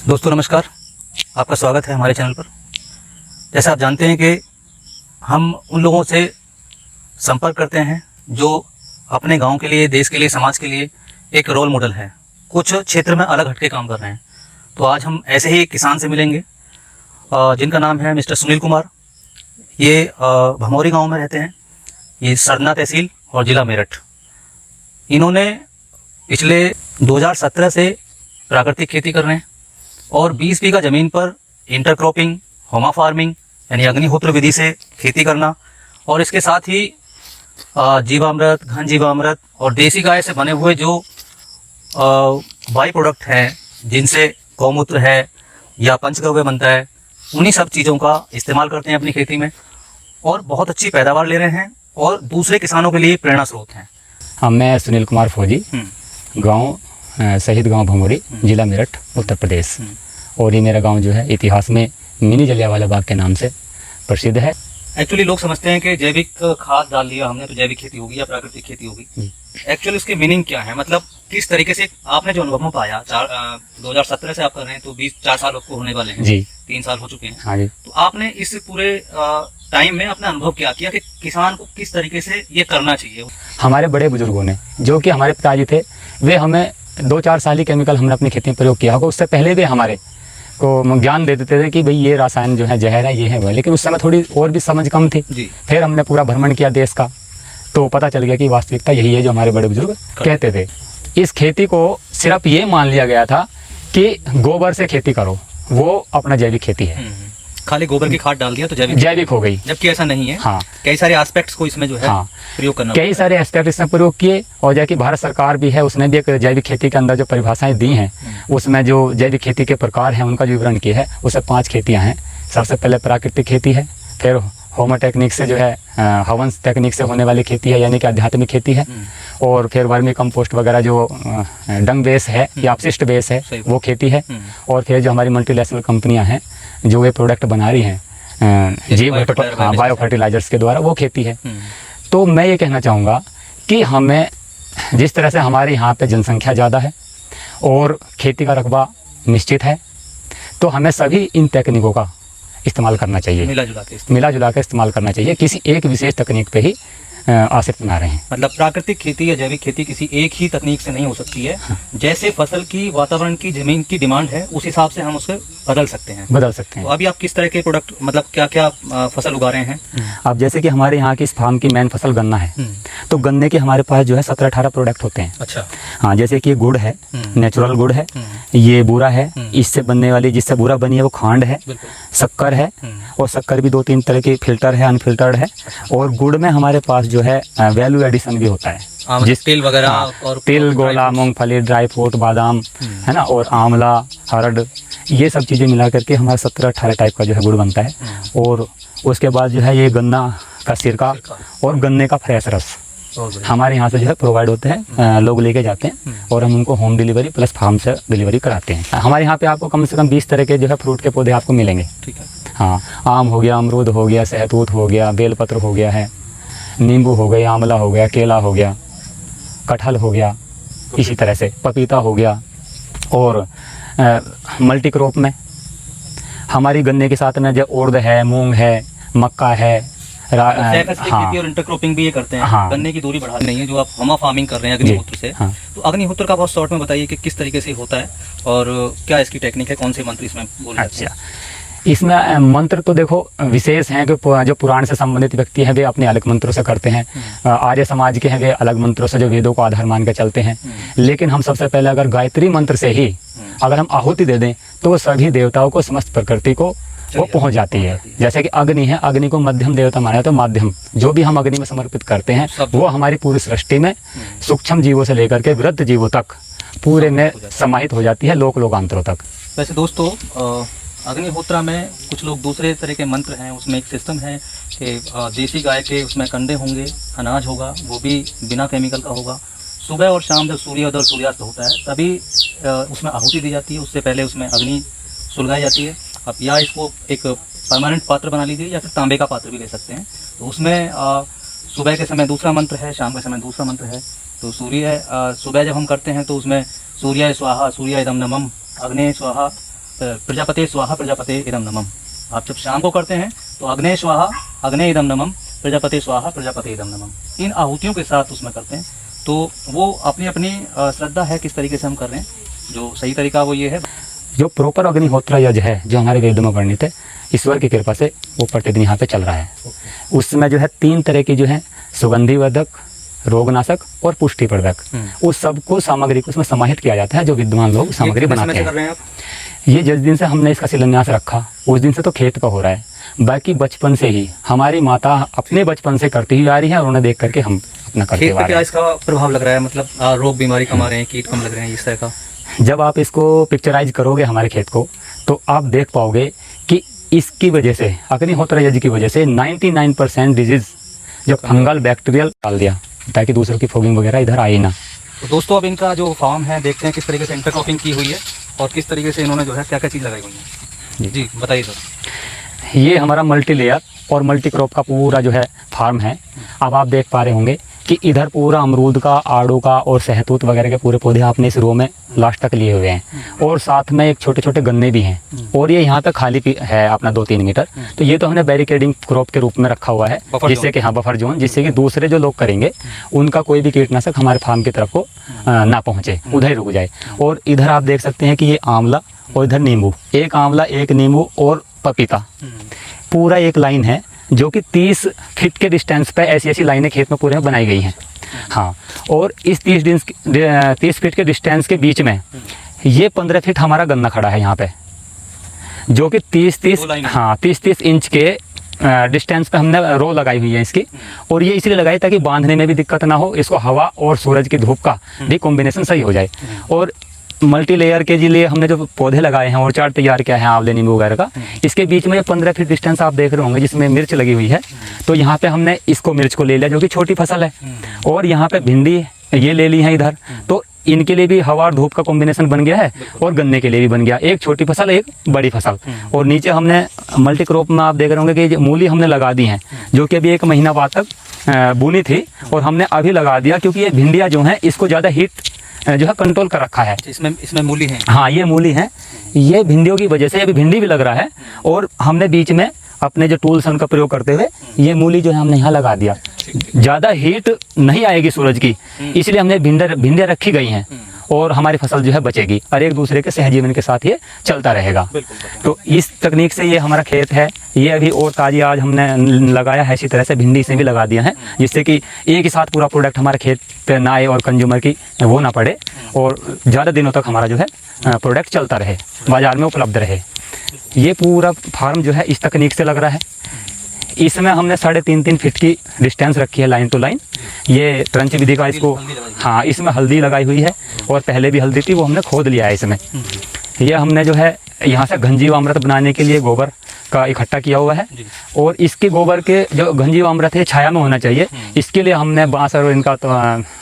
दोस्तों नमस्कार, आपका स्वागत है हमारे चैनल पर। जैसा आप जानते हैं कि हम उन लोगों से संपर्क करते हैं जो अपने गांव के लिए, देश के लिए, समाज के लिए एक रोल मॉडल है, कुछ क्षेत्र में अलग हटके काम कर रहे हैं। तो आज हम ऐसे ही एक किसान से मिलेंगे जिनका नाम है मिस्टर सुनील कुमार। ये भमौरी गांव में रहते हैं। ये सरना तहसील और ज़िला मेरठ। इन्होंने पिछले 2017 से प्राकृतिक खेती कर रहे हैं और 20 बीघा ज़मीन पर इंटरक्रॉपिंग, होमा फार्मिंग यानी अग्निहोत्र विधि से खेती करना और इसके साथ ही जीवामृत, घन जीवामृत और देसी गाय से बने हुए जो बाई प्रोडक्ट हैं, जिनसे गौमूत्र है या पंचगव्य बनता है, उन्हीं सब चीज़ों का इस्तेमाल करते हैं अपनी खेती में और बहुत अच्छी पैदावार ले रहे हैं और दूसरे किसानों के लिए प्रेरणा स्रोत हैं। हाँ, मैं सुनील कुमार फौजी, गांव शहीद गांव भमौरी, जिला मेरठ, उत्तर प्रदेश। और ये मेरा गांव जो है इतिहास में मिनी जलियांवाला बाग के नाम से प्रसिद्ध है। एक्चुअली लोग समझते हैं कि जैविक खाद डाल दिया हमने तो जैविक खेती होगी या प्राकृतिक खेती होगी। एक्चुअली इसकी मीनिंग क्या है, मतलब किस तरीके से आपने जो अनुभव में पाया। 2017 से आप कर रहे हैं तो 4 साल आपको होने वाले हैं जी, 3 साल हो चुके हैं। हाँ जी। तो आपने इस पूरे टाइम में अपना अनुभव क्या किया कि किसान को किस तरीके से ये करना चाहिए। हमारे बड़े बुजुर्गों ने, जो कि हमारे पिताजी थे, वे हमें 2-4 साल ही केमिकल हमने अपनी खेती में प्रयोग किया होगा। उससे पहले भी हमारे को ज्ञान दे देते थे कि भाई ये रासायन जो है जहर है, ये है वह। लेकिन उस समय थोड़ी और भी समझ कम थी जी। फिर हमने पूरा भ्रमण किया देश का, तो पता चल गया कि वास्तविकता यही है जो हमारे बड़े बुजुर्ग कहते थे। इस खेती को सिर्फ ये मान लिया गया था कि गोबर से खेती करो, वो अपना जैविक खेती है। खाली गोबर की खाद डाल दिया तो जैविक हो गई, जबकि ऐसा नहीं है। हाँ, कई सारे एस्पेक्ट्स को इसमें जो है प्रयोग करना, कई सारे एस्पेक्ट इसमें प्रयोग किए। और जैसे कि भारत सरकार भी है, उसने भी एक जैविक खेती के अंदर जो परिभाषाएं दी हैं, उसमें जो जैविक खेती के प्रकार हैं उनका जो विवरण किया है, उसमें 5 खेतियाँ हैं। सबसे पहले प्राकृतिक खेती है, फिर होम टेक्निक से जो है हवंस टेक्निक से होने वाली खेती है, यानी कि आध्यात्मिक खेती है। और फिर वर्मी कंपोस्ट वगैरह जो डंग बेस है या अपशिष्ट बेस है, वो खेती है। और फिर जो हमारी मल्टीनेशनल कंपनियां हैं जो ये प्रोडक्ट बना रही हैं बायो फर्टिलाइजर्स के द्वारा, वो खेती है। तो मैं ये कहना चाहूँगा कि हमें जिस तरह से हमारे यहाँ पे जनसंख्या ज़्यादा है और खेती का रकबा निश्चित है, तो हमें सभी इन तकनीकों का इस्तेमाल करना चाहिए, मिला जुला के इस्तेमाल करना चाहिए। किसी एक विशेष तकनीक पे ही आश्रित ना रहें। मतलब प्राकृतिक खेती या जैविक खेती किसी एक ही तकनीक से नहीं हो सकती है। जैसे फसल की, वातावरण की, जमीन की डिमांड है, उस हिसाब से हम उसे बदल सकते हैं। तो अभी आप किस तरह के प्रोडक्ट, मतलब क्या क्या फसल उगा रहे हैं? अब जैसे कि हमारे यहाँ की इस फार्म की मेन फसल गन्ना है, तो गन्ने के हमारे पास जो है 17-18 प्रोडक्ट होते हैं। अच्छा। हाँ, जैसे कि गुड़ है, नेचुरल गुड़ है, ये बूरा है, इससे बनने वाली, जिससे बूरा बनी है वो खांड है, शक्कर है, और शक्कर भी 2-3 तरह की फिल्टर है, अनफिल्टर्ड है। और गुड़ में हमारे पास जो है वैल्यू एडिशन भी होता है, जिस तिल वगैरह और तिल, गोला, मूंगफली, ड्राई फ्रूट, बादाम है ना, और आंवला, हरड़, ये सब चीज़ें मिला करके हमारा 17-18 टाइप का जो है गुड़ बनता है। और उसके बाद जो है ये गन्ना का सिरका और गन्ने का फ्रेश रस हमारे यहाँ से जो है प्रोवाइड होते हैं, लोग लेके जाते हैं और हम उनको होम डिलीवरी प्लस फार्म से डिलीवरी कराते हैं। हमारे यहाँ पे आपको कम से कम 20 तरह के जो है फ्रूट के पौधे आपको मिलेंगे। ठीक है। हाँ, आम हो गया, अमरूद हो गया, सहतूत हो गया, बेलपत्र हो गया है, नींबू हो गया, आंवला हो गया, केला हो गया, कटहल हो गया, इसी तरह से पपीता हो गया। और मल्टी क्रॉप में हमारी गन्ने के साथ में जो उड़द है, मूंग है, मक्का है, खेती और इंटरक्रॉपिंग भी ये करते हैं। हाँ। गन्ने की दूरी बढ़ा नहीं है, जो आप होमा फार्मिंग कर रहे हैं अग्निहोत्र से। हाँ। तो अग्निहोत्र का बहुत शॉर्ट में बताइए कि किस तरीके से होता है और क्या इसकी टेक्निक है, कौन से मंत्र इसमें बोले? अच्छा, इसमें मंत्र तो देखो विशेष हैं कि जो पुराण से संबंधित व्यक्ति हैं वे अपने अलग मंत्रों से करते हैं। आर्य समाज के हैं वे अलग मंत्रों से जो वेदों को आधार मान के चलते हैं। लेकिन हम सबसे पहले अगर गायत्री मंत्र से ही अगर हम आहुति दे दें तो वो सभी देवताओं को, समस्त प्रकृति को वो पहुंच जाती है। जैसे कि अग्नि है, अग्नि को मध्यम देवता माना तो माध्यम जो भी हम अग्नि में समर्पित करते हैं वो हमारी पूरी सृष्टि में सूक्ष्म जीवों से लेकर के वृद्ध जीवों तक पूरे में समाहित हो जाती है, लोक लोकांतरों तक। वैसे दोस्तों, अग्निहोत्रा में कुछ लोग दूसरे तरह के मंत्र हैं। उसमें एक सिस्टम है कि देसी गाय के उसमें कंडे होंगे, अनाज होगा, वो भी बिना केमिकल का होगा। सुबह और शाम जब सूर्योदय और सूर्यास्त होता है तभी उसमें आहुति दी जाती है। उससे पहले उसमें अग्नि सुलगाई जाती है। अब या इसको एक परमानेंट पात्र बना लीजिए या फिर तांबे का पात्र भी ले सकते हैं। तो उसमें सुबह के समय दूसरा मंत्र है, शाम के समय दूसरा मंत्र है। तो सुबह जब हम करते हैं तो उसमें सूर्याय स्वाहा, सूर्याय इदं नमः, अग्ने स्वाहा, प्रजापते स्वाहा प्रजापते इदम नमः। आप जब शाम को करते हैं तो अग्ने स्वाहा अग्ने इदम नमः, प्रजापते स्वाहा प्रजापते इदम नमः, इन आहुतियों के साथ उसमें करते हैं। तो वो अपनी अपनी श्रद्धा है किस तरीके से हम कर रहे हैं। जो सही तरीका वो ये है, जो प्रॉपर अग्निहोत्र यज्ञ है जो हमारे वेदों में वर्णित है, ईश्वर की कृपा से वो प्रतिदिन यहाँ पे चल रहा है। उसमें जो है 3 तरह की जो है सुगंधिवर्धक, रोगनाशक और पुष्टिवर्धक, उस सबको सामग्री को उसमें समाहित किया जाता है जो विद्वान लोग सामग्री बनाते कर रहे हैं। हैं आप? ये जिस दिन से हमने इसका शिलान्यास रखा उस दिन से तो खेत का हो रहा है, बाकी बचपन से ही हमारी माता अपने बचपन से करती हुई आ रही है और उन्हें देख करके हम अपना करते खेत आ पे रहे क्या हैं। इसका प्रभाव लग रहा है, मतलब रोग बीमारी कम आ रहे हैं, कीट कम लग रहे हैं, इस तरह का? जब आप इसको पिक्चराइज करोगे हमारे खेत को तो आप देख पाओगे कि इसकी वजह से, अग्निहोत्र यज्ञ की वजह से 99% डिजीज जो फंगल बैक्टीरियल डाल दिया ताकि दूसरों की फोगिंग वगैरह इधर आई ना। तो दोस्तों अब इनका जो फार्म है देखते हैं किस तरीके से इंटरक्रॉपिंग की हुई है और किस तरीके से इन्होंने जो है क्या क्या चीज़ लगाई हुई है। जी बताइए सर। ये हमारा मल्टी लेयर और मल्टी क्रॉप का पूरा जो है फार्म है। अब आप देख पा रहे होंगे कि इधर पूरा अमरूद का, आड़ू का और सहतूत वगैरह के पूरे पौधे आपने इस रो में लास्ट तक लिए हुए हैं और साथ में एक छोटे छोटे गन्ने भी हैं और ये यहाँ पे खाली है अपना 2-3 मीटर। तो ये तो हमने बैरिकेडिंग क्रॉप के रूप में रखा हुआ है जिससे कि हाँ बफर जोन, जिससे कि दूसरे जो लोग करेंगे उनका कोई भी कीटनाशक हमारे फार्म की तरफ को ना पहुँचे, उधर ही रुक जाए। और इधर आप देख सकते हैं कि ये आंवला और इधर नींबू, एक आंवला एक नींबू और पपीता, पूरा एक लाइन है जो कि 30 फीट के डिस्टेंस पे ऐसी लाइनें खेत में पूरे में बनाई गई हैं। हाँ, और इस 30 फीट के डिस्टेंस के बीच में ये 15 फीट हमारा गन्ना खड़ा है यहाँ पे, जो कि 30 इंच के डिस्टेंस पे हमने रो लगाई हुई है इसकी। और ये इसलिए लगाई ताकि बांधने में भी दिक्कत ना हो, इसको हवा और सूरज की धूप का भी कॉम्बिनेशन सही हो जाए। और मल्टी लेयर के लिए हमने जो पौधे लगाए हैं और चार्ट तैयार किया है आंवले नींबू वगैरह का, इसके बीच में 15 फीट डिस्टेंस आप देख रहे होंगे जिसमें मिर्च लगी हुई है। तो यहाँ पे हमने इसको मिर्च को ले लिया जो कि छोटी फसल है, और यहाँ पे भिंडी ये ले ली है इधर। तो इनके लिए भी हवा और धूप का कॉम्बिनेशन बन गया है और गन्ने के लिए भी बन गया, एक छोटी फसल एक बड़ी फसल। और नीचे हमने मल्टी क्रॉप में आप देख रहे होंगे कि मूली हमने लगा दी हैं जो कि अभी 1 महीना बाद तक बुनी थी और हमने अभी लगा दिया क्योंकि ये भिंडियाँ जो हैं इसको ज़्यादा हीट जो है कंट्रोल कर रखा है। इसमें मूली है। हाँ, ये मूली है। ये भिंडियों की वजह से अभी भिंडी भी लग रहा है और हमने बीच में अपने जो टूल्स का प्रयोग करते हुए ये मूली जो है हमने यहाँ लगा दिया। ज़्यादा हीट नहीं आएगी सूरज की, इसलिए हमने भिंडियाँ रखी गई हैं और हमारी फसल जो है बचेगी और एक दूसरे के सहजीवन के साथ ये चलता रहेगा। तो इस तकनीक से ये हमारा खेत है, ये अभी और ताज़ी आज हमने लगाया है। इसी तरह से भिंडी से भी लगा दिया है जिससे कि एक ही साथ पूरा प्रोडक्ट हमारे खेत पे ना आए और कंज्यूमर की वो ना पड़े और ज़्यादा दिनों तक हमारा जो है प्रोडक्ट चलता रहे, बाज़ार में उपलब्ध रहे। ये पूरा फार्म जो है इस तकनीक से लग रहा है। इसमें हमने 3.5 फीट की डिस्टेंस रखी है लाइन टू लाइन। ये ट्रंच विधि का इसको, हाँ, इसमें हल्दी लगाई हुई है और पहले भी हल्दी थी वो हमने खोद लिया है इसमें। ये हमने जो है यहाँ से घनजीवामृत बनाने के लिए गोबर का इकट्ठा किया हुआ है और इसके गोबर के जो घनजीवामृत है छाया में होना चाहिए। इसके लिए हमने बांस और इनका तो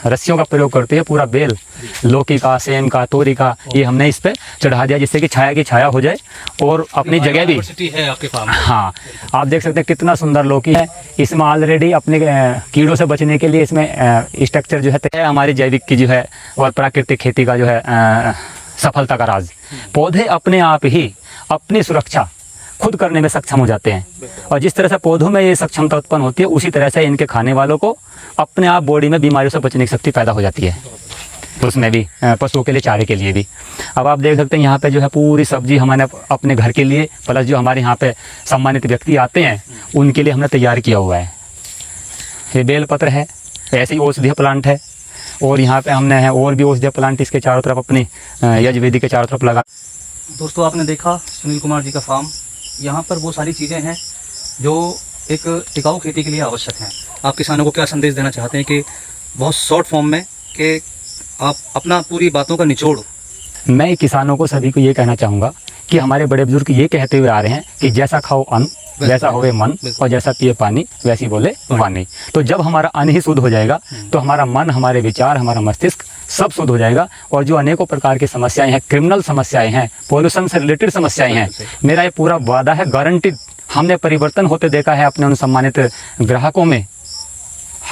रस्सियों का प्रयोग करते हैं। पूरा बेल लौकी का, सेम का, तोरी का ये हमने इस पे चढ़ा दिया जिससे कि छाया की छाया हो जाए और अपनी जगह भी है आपके फार्म। हाँ, आप देख सकते हैं कितना सुंदर लौकी है। इसमें ऑलरेडी अपने कीड़ों से बचने के लिए इसमें स्ट्रक्चर जो है हमारी जैविक की जो है और प्राकृतिक खेती का जो है सफलता का राज। पौधे अपने आप ही अपनी सुरक्षा खुद करने में सक्षम हो जाते हैं और जिस तरह से पौधों में ये सक्षमता उत्पन्न होती है उसी तरह से इनके खाने वालों को अपने आप बॉडी में बीमारियों से बचने की शक्ति पैदा हो जाती है। तो उसमें भी पशुओं के लिए, चारे के लिए भी। अब आप देख सकते हैं यहाँ पे जो है पूरी सब्जी हमारे अपने घर के लिए प्लस जो हमारे यहाँ पे सम्मानित व्यक्ति आते हैं उनके लिए हमने तैयार किया हुआ है। ये बेलपत्र है, ऐसे ही औषधीय प्लांट है और यहाँ पे हमने है और भी औषधीय प्लांट इसके चारों तरफ अपनी यजुर्वेदी के चारों तरफ लगा। दोस्तों आपने देखा सुनील कुमार जी का फार्म। यहाँ पर वो सारी चीज़ें हैं जो एक टिकाऊ खेती के लिए आवश्यक हैं। आप किसानों को क्या संदेश देना चाहते हैं कि बहुत शॉर्ट फॉर्म में कि आप अपना पूरी बातों का निचोड़? मैं किसानों को सभी को ये कहना चाहूँगा कि हमारे बड़े बुजुर्ग ये कहते हुए आ रहे हैं कि जैसा खाओ अन्न वैसा होवे मन और जैसा पिए पानी वैसी बोले वाणी। तो जब हमारा अन्न ही शुद्ध हो जाएगा तो हमारा मन, हमारे विचार, हमारा मस्तिष्क सब शुद्ध हो जाएगा और जो अनेकों प्रकार की समस्याएं हैं, क्रिमिनल समस्याएं हैं, पॉल्यूशन से रिलेटेड समस्याएं हैं, मेरा ये पूरा वादा है, गारंटीड। हमने परिवर्तन होते देखा है अपने उन सम्मानित ग्राहकों में,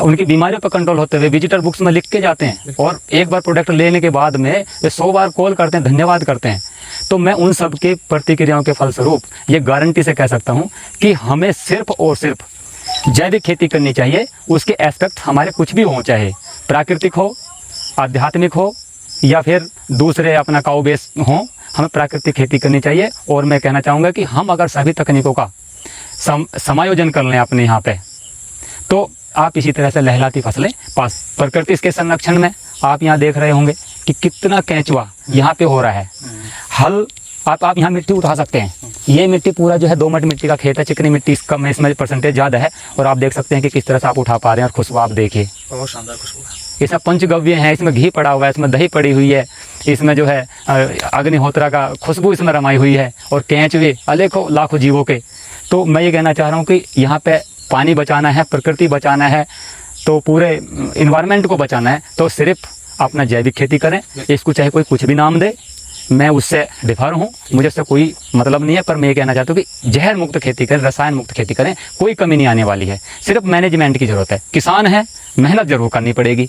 उनकी बीमारियों पर कंट्रोल होते हुए विजिटर बुक्स में लिख के जाते हैं और एक बार प्रोडक्ट लेने के बाद में वे 100 बार कॉल करते हैं, धन्यवाद करते हैं। तो मैं उन सब के प्रतिक्रियाओं के फलस्वरूप ये गारंटी से कह सकता हूँ कि हमें सिर्फ और सिर्फ जैविक खेती करनी चाहिए। उसके एस्पेक्ट हमारे कुछ भी हों, चाहे प्राकृतिक हो, आध्यात्मिक हो या फिर दूसरे अपना काउ बेस हों, हमें प्राकृतिक खेती करनी चाहिए। और मैं कहना चाहूँगा कि हम अगर सभी तकनीकों का समायोजन कर लें अपने यहाँ पे, तो आप इसी तरह से लहलाती फसलें पास। प्रकृति के संरक्षण में आप यहाँ देख रहे होंगे कि कितना केंचुआ यहाँ पे हो रहा है। हल आप यहाँ मिट्टी उठा सकते हैं। ये मिट्टी पूरा जो है दोमट मिट्टी का खेत है, चिकनी मिट्टी इसका में इसमें परसेंटेज ज़्यादा है, और आप देख सकते हैं कि किस तरह से आप उठा पा रहे हैं। और खुशबू आप देखिए, बहुत शानदार खुशबू है। ये सब पंचगव्य हैं, इसमें घी पड़ा हुआ है, इसमें दही पड़ी हुई है, इसमें जो है अग्निहोत्रा का खुशबू इसमें रमाई हुई है, और केंचुए अनेकों लाखों जीवों के। तो मैं ये कहना चाह रहा हूँ कि यहाँ पे पानी बचाना है, प्रकृति बचाना है, तो पूरे इन्वायरमेंट को बचाना है, तो सिर्फ अपना जैविक खेती करें। इसको चाहे कोई कुछ भी नाम दे, मैं उससे डिफर हूँ, मुझे उससे कोई मतलब नहीं है। पर मैं ये कहना चाहता हूँ कि जहर मुक्त खेती करें, रसायन मुक्त खेती करें, कोई कमी नहीं आने वाली है। सिर्फ मैनेजमेंट की ज़रूरत है। किसान है, मेहनत जरूर करनी पड़ेगी।